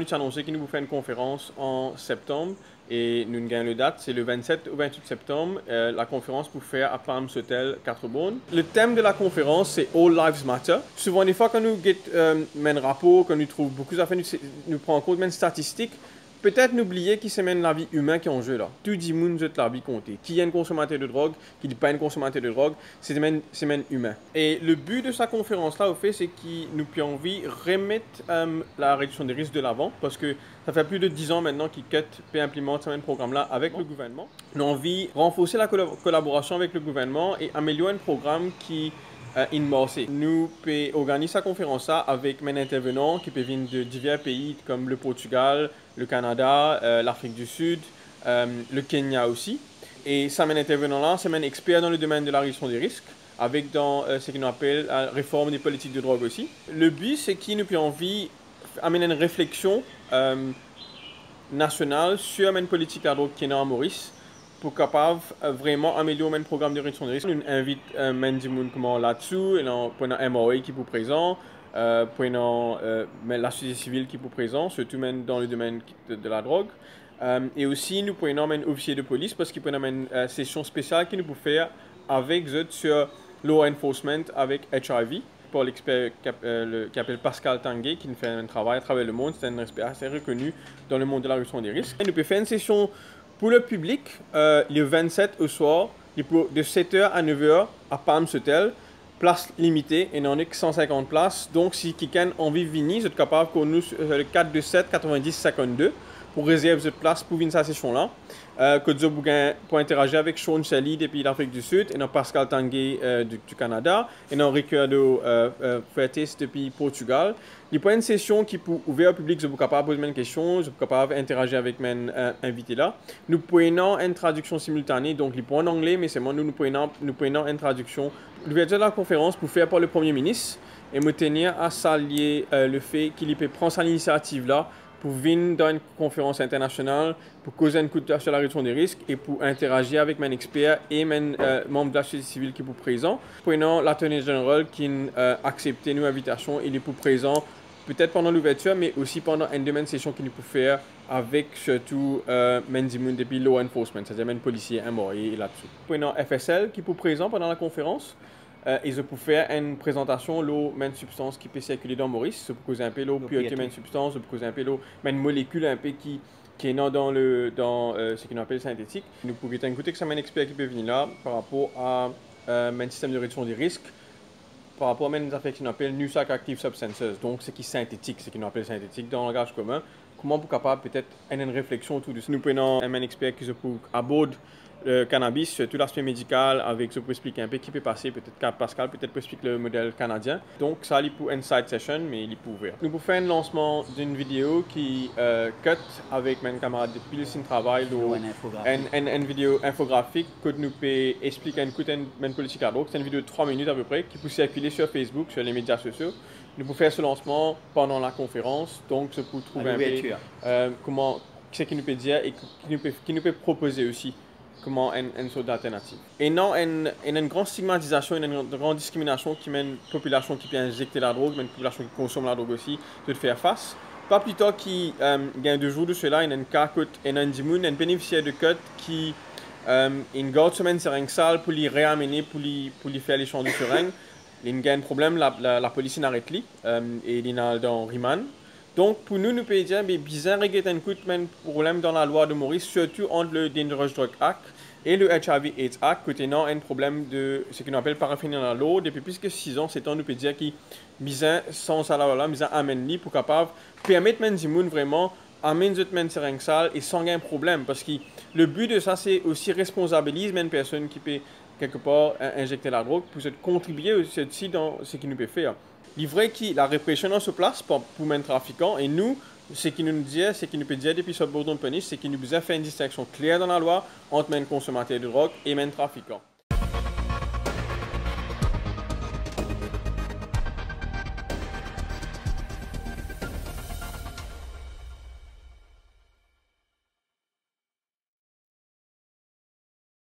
nous annoncé qu'il nous fait une conférence en septembre et nous gagnons le date, c'est le 27 au 28 septembre, la conférence pour faire à Palms Hotel 4 Bonnes. Le thème de la conférence, c'est All Lives Matter. Souvent, des fois, quand nous un rapport, quand nous trouvons beaucoup d'affaires, nous prenons en compte une statistique. Peut-être n'oublier qui c'est la vie humaine qui est en jeu là. Tout le monde a la vie comptée. Qui est un consommateur de drogue, qui n'est pas un consommateur de drogue, c'est même humain. Et le but de sa conférence là, au fait, c'est qu'il nous a envie de remettre la réduction des risques de l'avant, parce que ça fait plus de 10 ans maintenant qu'il implémente ce programme là avec le gouvernement. Nous avons envie de renforcer la collaboration avec le gouvernement et améliorer un programme qui nous pouvons organiser cette conférence avec mes intervenants qui peuvent venir de divers pays comme le Portugal, le Canada, l'Afrique du Sud, le Kenya aussi. Et ça, mes intervenants-là, c'est mes experts dans le domaine de la réduction des risques, avec dans ce qu'on appelle la réforme des politiques de drogue aussi. Le but, c'est qu'ils nous ont envie d'amener une réflexion nationale sur une politique de drogue qui est en Maurice, pour capable vraiment améliorer le programme de réduction des risques. Nous invite comment là-dessus, pour un MOA qui est présent, pour la société civile qui est présent, surtout même dans le domaine de la drogue. Et aussi, nous prenons un officier de police parce qu'il peut avoir une session spéciale qui nous peut faire avec eux sur law enforcement avec HIV. Pour l'expert qui s'appelle Pascal Tanguay, qui fait un travail à travers le monde, c'est un expert assez reconnu dans le monde de la réduction des risques. Et nous pouvons faire une session pour le public, le 27 au soir, de 7h à 9h à Palms Hotel, place limitée, et on a que 150 places. Donc, si quelqu'un a envie de venir, vous êtes capable de nous le 427 90 52 pour réserver cette place pour venir à cette session-là. Que vous pour interagir avec Sean Shelley depuis l'Afrique du Sud, et Pascal Tanguay du Canada, et Ricardo Fuertes depuis Portugal. Il y a une session qui peut ouvrir au public, vous êtes capable de poser une question, vous êtes capable d'interagir avec mes invités là. Nous prenons une traduction simultanée, donc il n'est pas en anglais, mais c'est moi, nous prenons une traduction. L'ouverture de la conférence pour faire par le Premier ministre, et me tenir à saluer le fait qu'il peut prendre cette initiative là pour venir dans une conférence internationale, pour causer un coup de sur la réduction des risques et pour interagir avec mes experts et mes membres de la société civile qui sont présents. Prenons l'Attorney General qui a accepté nos invitations, il est pour présent peut-être pendant l'ouverture, mais aussi pendant une de session qu'il peut faire avec surtout Mendimoun depuis Law Enforcement, c'est-à-dire les policiers MOI là-dessus. Prenons FSL qui est présent pendant la conférence. Ils peuvent faire une présentation de substance qui peut circuler dans Maurice. Ça peut causer un peu l'eau, puis une substance, ça peut causer un peu l'eau, une molécule un peu qui est dans ce qu'on appelle synthétique. Nous pouvons écouter que c'est un expert qui peut venir là par rapport à un système de réduction des risques, par rapport à une affaire qu'on appelle New Psychoactive Substances, donc ce qui est synthétique, ce qu'on appelle synthétique dans le langage commun. Comment pour capable peut-être une réflexion autour de ça. Nous prenons un expert qui se peut aborder le cannabis, tout l'aspect médical, avec ce pour expliquer un peu qui peut passer, peut-être Pascal, peut-être pour expliquer le modèle canadien. Donc ça, il pour une side session, mais il est pour ouvert. Nous pouvons faire un lancement d'une vidéo qui cut avec mes camarades depuis le travail, une vidéo infographique que nous pouvons expliquer une politique à drogue. C'est une vidéo de 3 minutes à peu près qui peut circuler sur Facebook, sur les médias sociaux. Nous pouvons faire ce lancement pendant la conférence, donc je peux trouver un peu comment, ce qu'il nous peut dire et qui nous peut proposer aussi comment une sorte d'alternative. Et non, une grande stigmatisation, une grande discrimination qui mène une population qui peut injecter la drogue, mais une population qui consomme la drogue aussi, de faire face. Pas plus tard qu'il y a 2 jours de cela, il y a un cas, un bénéficiaire de code qui une garde semaine seringue sale pour lui réamener, pour lui faire l'échange de seringue. Il y a un problème, la police n'arrête lui et il est dans Riemann. Donc, pour nous pouvons dire que c'est bizarre qu'il y ait un problème dans la loi de Maurice, surtout entre le Dangerous Drug Act et le HIV/AIDS Act, côté non un problème de ce qu'on appelle paraphénie dans la loi. Depuis plus que 6 ans, c'est temps, nous pouvons dire qu'il bizarre sans ça là, bizarre amène lui pour capable permettre les gens vraiment amener les seringues sales et sans un problème. Parce que le but de ça, c'est aussi responsabiliser une personne qui peut quelque part injecter la drogue pour contribuer aussi dans ce qu'il nous peut faire. Il est vrai que la répression se place pour les trafiquants et nous, ce qu'il nous dit, ce qu'il nous peut dire depuis ce bourdon de police, c'est qu'il nous a fait une distinction claire dans la loi entre les consommateurs de drogue et les trafiquants.